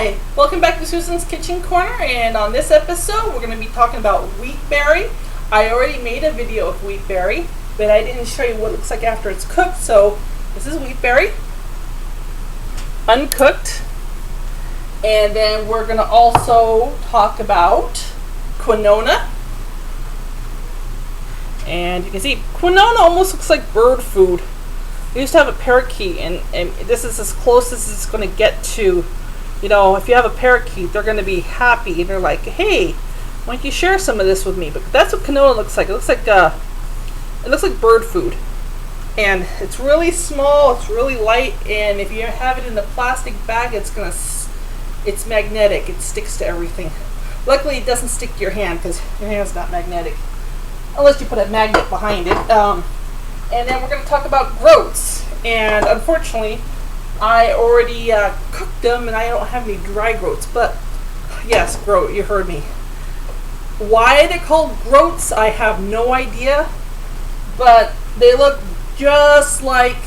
Hi, welcome back to Susan's Kitchen Corner, and on this episode we're going to be talking about wheat berry. I already made a video of wheat berry, but I didn't show you what it looks like after it's cooked, so this is wheat berry, uncooked. And then we're going to also talk about quinoa. And you can see, quinoa almost looks like bird food. I used to have a parakeet, and this is as close as it's going to get to, you know, if you have a parakeet, they're going to be happy. And they're like, hey, why don't you share some of this with me? But that's what quinoa looks like. It looks like bird food. And it's really small, it's really light, and if you have it in a plastic bag, it's magnetic. It sticks to everything. Luckily, it doesn't stick to your hand because your hand's not magnetic, unless you put a magnet behind it. And then we're going to talk about groats. And unfortunately, I already cooked them, and I don't have any dry groats. But yes, groat, you heard me. Why they're called groats, I have no idea. But they look just like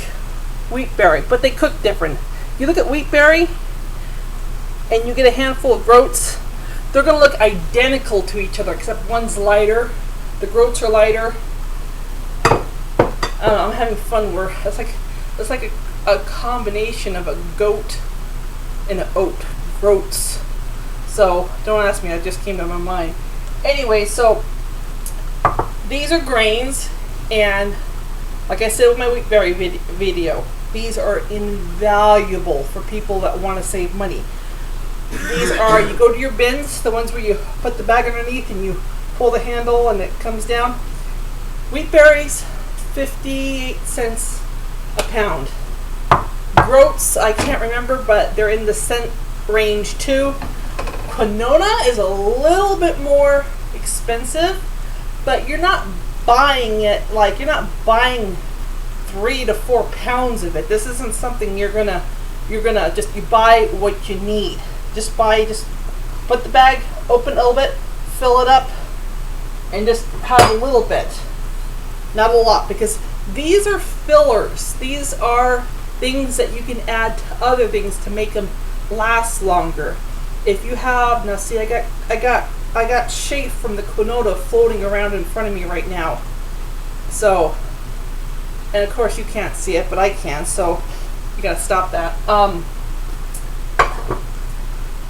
wheat berry, but they cook different. You look at wheat berry, and you get a handful of groats. They're going to look identical to each other, except one's lighter. The groats are lighter. I don't know, I'm having fun where it's like a combination of a goat and an oat. Groats. So don't ask me, that just came to my mind. Anyway, so these are grains, and like I said with my wheat berry video, these are invaluable for people that want to save money. These are, you go to your bins, the ones where you put the bag underneath and you pull the handle and it comes down. Wheat berries, 58 cents a pound. Groats, I can't remember, but they're in the cent range too. Quinoa is a little bit more expensive, but you're not buying it, like you're not buying 3 to 4 pounds of it. This isn't something you're gonna you buy what you need. Just put the bag, open a little bit, fill it up, and just have a little bit. Not a lot, because these are fillers. These are things that you can add to other things to make them last longer. If you have, now see, I got chaff from the quinoa floating around in front of me right now. So, and of course you can't see it, but I can, so you gotta stop that.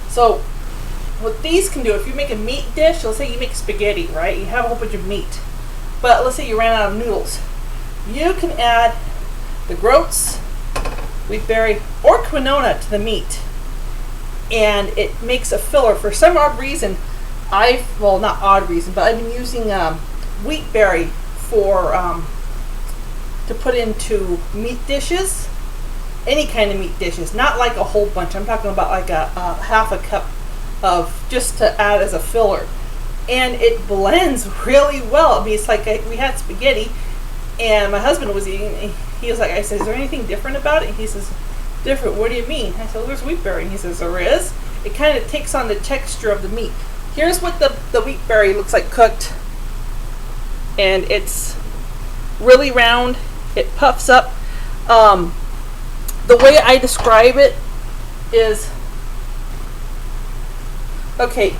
So what these can do, if you make a meat dish, let's say you make spaghetti, right? You have a whole bunch of meat, but let's say you ran out of noodles. You can add the groats, wheat berry, or quinoa to the meat, and it makes a filler. For some odd reason, well, not odd reason, but I've been using wheat berry for to put into meat dishes, any kind of meat dishes, not like a whole bunch. I'm talking about like a half a cup of, just to add as a filler, and it blends really well. I mean, it's like we had spaghetti, and my husband was eating. He was like, I said, is there anything different about it? And he says, different? What do you mean? I said, well, there's wheat berry. And he says, there is. It kind of takes on the texture of the meat. Here's what the wheat berry looks like cooked, and it's really round. It puffs up. The way I describe it is, okay,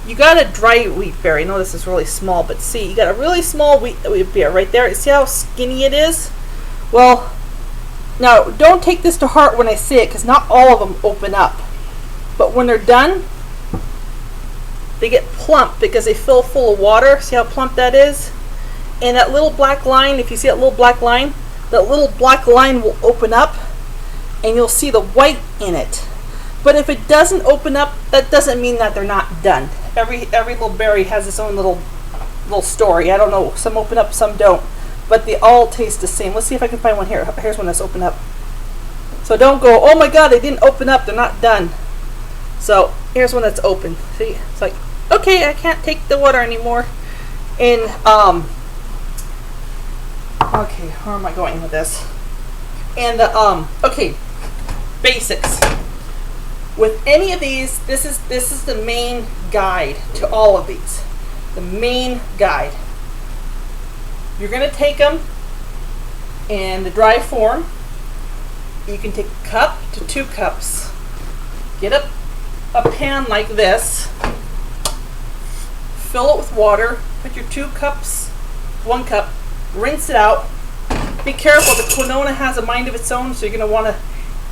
you got a dry wheat berry. I know this is really small, but see, you got a really small wheat berry right there. See how skinny it is? Well, now don't take this to heart when I say it, because not all of them open up. But when they're done, they get plump because they fill full of water. See how plump that is? And that little black line, if you see that little black line will open up, and you'll see the white in it. But if it doesn't open up, that doesn't mean that they're not done. Every little berry has its own little story. I don't know. Some open up, some don't. But they all taste the same. Let's see if I can find one here. Here's one that's open up. So don't go, oh my God, they didn't open up. They're not done. So here's one that's open. See, it's like, okay, I can't take the water anymore. And okay, where am I going with this? And okay, basics. With any of these, this is the main guide to all of these. The main guide. You're going to take them in the dry form. You can take a cup to 2 cups. Get up, a pan like this, fill it with water, put your 2 cups, 1 cup, rinse it out. Be careful, the quinoa has a mind of its own, so you're going to want to,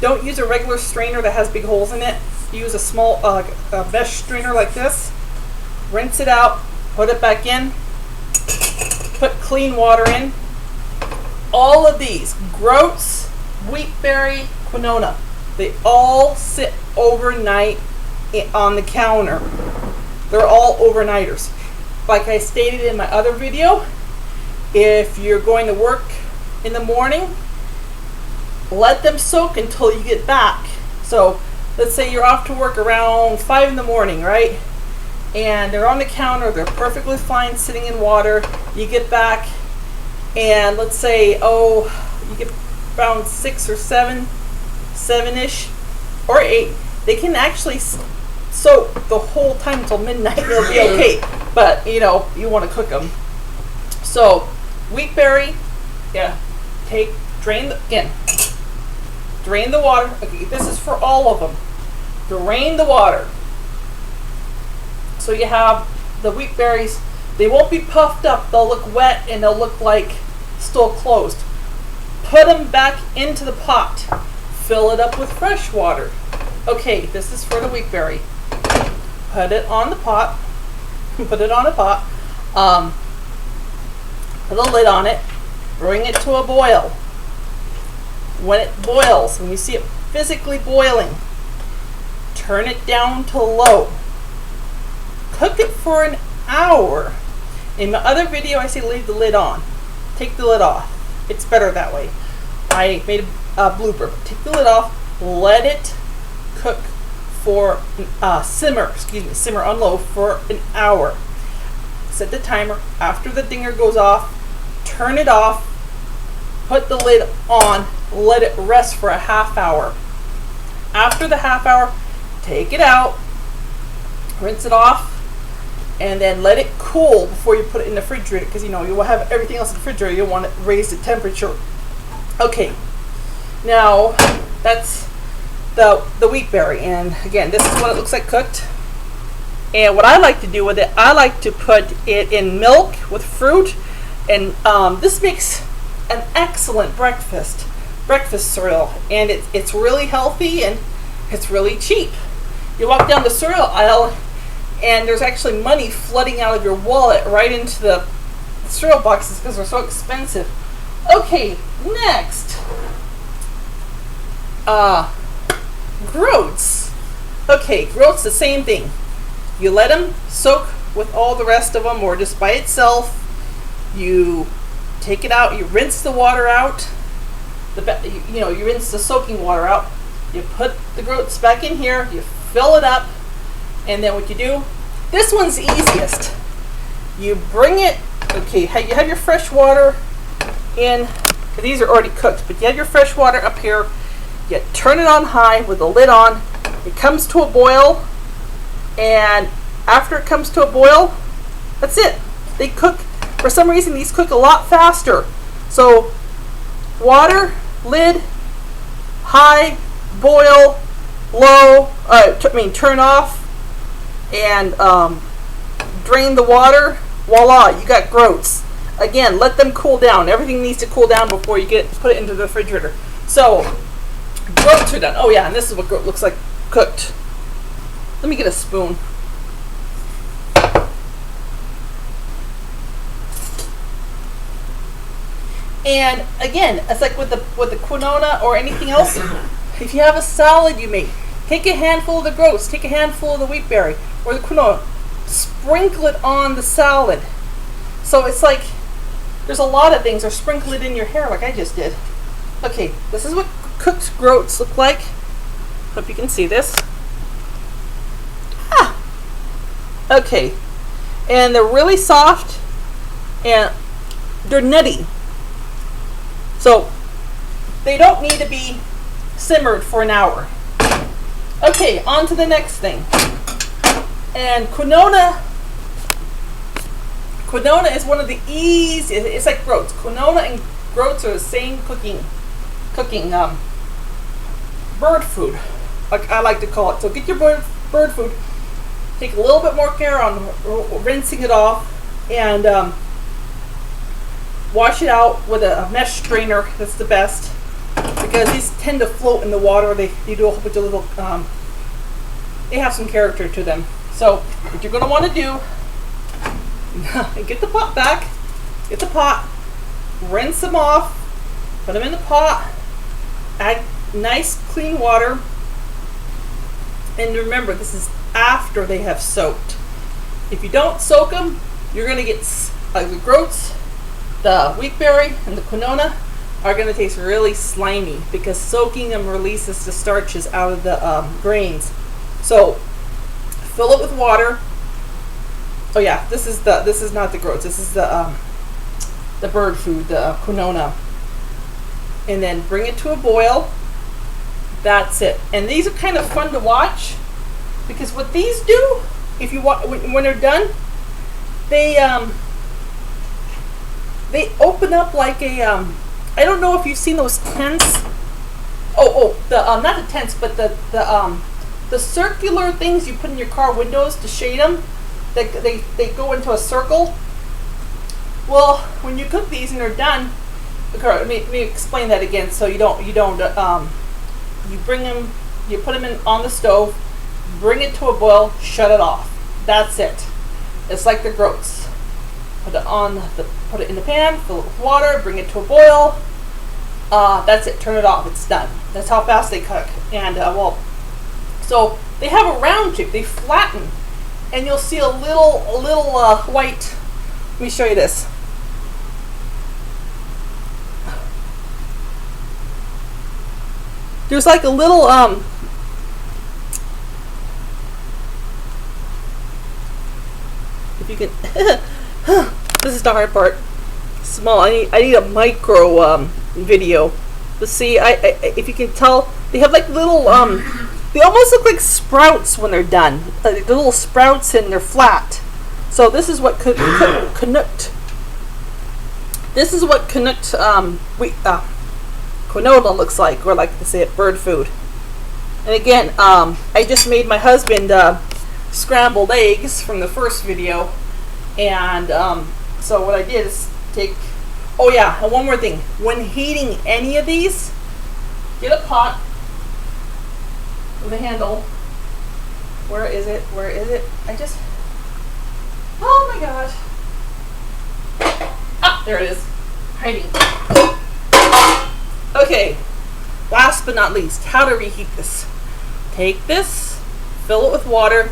don't use a regular strainer that has big holes in it. Use a small a mesh strainer like this. Rinse it out, put it back in, put clean water in. All of these, groats, wheatberry, quinoa, they all sit overnight on the counter. They're all overnighters. Like I stated in my other video, if you're going to work in the morning, let them soak until you get back. So let's say you're off to work around 5 in the morning, right? And they're on the counter, they're perfectly fine sitting in water. You get back and let's say, you get around 6 or 7, 7-ish or 8. They can actually soak the whole time until midnight. They'll be okay. But you know, you want to cook them. So wheatberry, yeah, drain the water. Okay, this is for all of them. Drain the water. So you have the wheatberries. They won't be puffed up. They'll look wet and they'll look like still closed. Put them back into the pot. Fill it up with fresh water. Okay, this is for the wheatberry. Put it on the pot. Put it on a pot. Put a lid on it. Bring it to a boil. When it boils, when you see it physically boiling, turn it down to low. Cook it for an hour. In my other video, I say leave the lid on. Take the lid off. It's better that way. I made a blooper. But take the lid off. Let it cook for simmer on low for an hour. Set the timer. After the dinger goes off, turn it off. Put the lid on. Let it rest for a half hour. After the half hour, take it out. Rinse it off. And then let it cool before you put it in the refrigerator, because you know you will have everything else in the refrigerator. You want to raise the temperature. Okay, now that's the wheatberry, and again, this is what it looks like cooked. And what I like to do with it, I like to put it in milk with fruit, and this makes an excellent breakfast cereal, and it's really healthy and it's really cheap. You walk down the cereal aisle and there's actually money flooding out of your wallet right into the cereal boxes because they're so expensive. Okay, next. Groats. Okay, groats, the same thing. You let them soak with all the rest of them or just by itself. You take it out, you rinse the water out. You rinse the soaking water out. You put the groats back in here, you fill it up, and then what you do, this one's the easiest. You bring it, okay, you have your fresh water in, these are already cooked, but you have your fresh water up here, you turn it on high with the lid on, it comes to a boil, and after it comes to a boil, that's it. They cook, for some reason these cook a lot faster. So water, lid, high, boil, low, turn off, and drain the water. Voila, you got groats. Again, let them cool down. Everything needs to cool down before you put it into the refrigerator. So groats are done. Oh yeah, and this is what groat looks like cooked. Let me get a spoon. And again, it's like with the quinoa or anything else. If you have a salad you make, take a handful of the groats, take a handful of the wheatberry or the quinoa, sprinkle it on the salad. So it's like there's a lot of things, or sprinkle it in your hair like I just did. Okay, this is what cooked groats look like. Hope you can see this. Okay, and they're really soft and they're nutty. So they don't need to be simmered for an hour. Okay, on to the next thing. And quinoa is one of the easiest. It's like groats. Quinoa and groats are the same cooking bird food, like I like to call it. So get your bird bird food, take a little bit more care on rinsing it off, and wash it out with a mesh strainer. That's the best, because these tend to float in the water. They do a whole bunch of little, they have some character to them. So what you're going to want to do, get the pot back, get the pot, rinse them off, put them in the pot, add nice clean water, and remember, this is after they have soaked. If you don't soak them, you're going to get the groats, the wheat berry, and the quinoa are going to taste really slimy, because soaking them releases the starches out of the grains. So fill it with water. Oh yeah, this is not the groats. This is the bird food, the quinoa. And then bring it to a boil. That's it. And these are kind of fun to watch, because what these do, if you when they're done, they open up like a I don't know if you've seen those tents. Not the tents, but the circular things you put in your car windows to shade them. They go into a circle. Well, when you cook these and they're done, let me explain that again, so you don't you bring them, you put them on the stove, bring it to a boil, shut it off. That's it. It's like the groats. Put it in the pan, fill it with water, bring it to a boil. That's it. Turn it off. It's done. That's how fast they cook. And so they have a round shape. They flatten, and you'll see a little white. Let me show you this. There's like a little if you can this is the hard part. Small. I need a micro video to see. If you can tell, they have like little they almost look like sprouts when they're done. The little sprouts, and they're flat. So this is what this is what quinoa looks like, or like to say it, bird food. And again, I just made my husband scrambled eggs from the first video, and so what I did is take. Oh yeah, and one more thing. When heating any of these, get a pot with a handle. Where is it? Where is it? Oh my gosh. Ah, there it is. Hiding. Okay, last but not least, how to reheat this. Take this, fill it with water,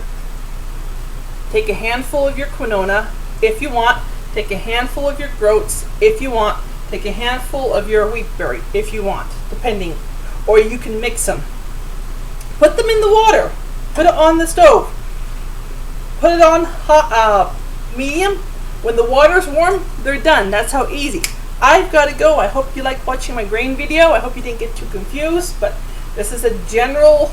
take a handful of your quinoa if you want, take a handful of your groats if you want, take a handful of your wheat berry if you want, depending, or you can mix them. Put them in the water, put it on the stove, put it on hot, medium. When the water's warm, they're done. That's how easy. I've got to go. I hope you like watching my grain video. I hope you didn't get too confused, but this is a general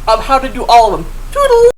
of how to do all of them. Toodles!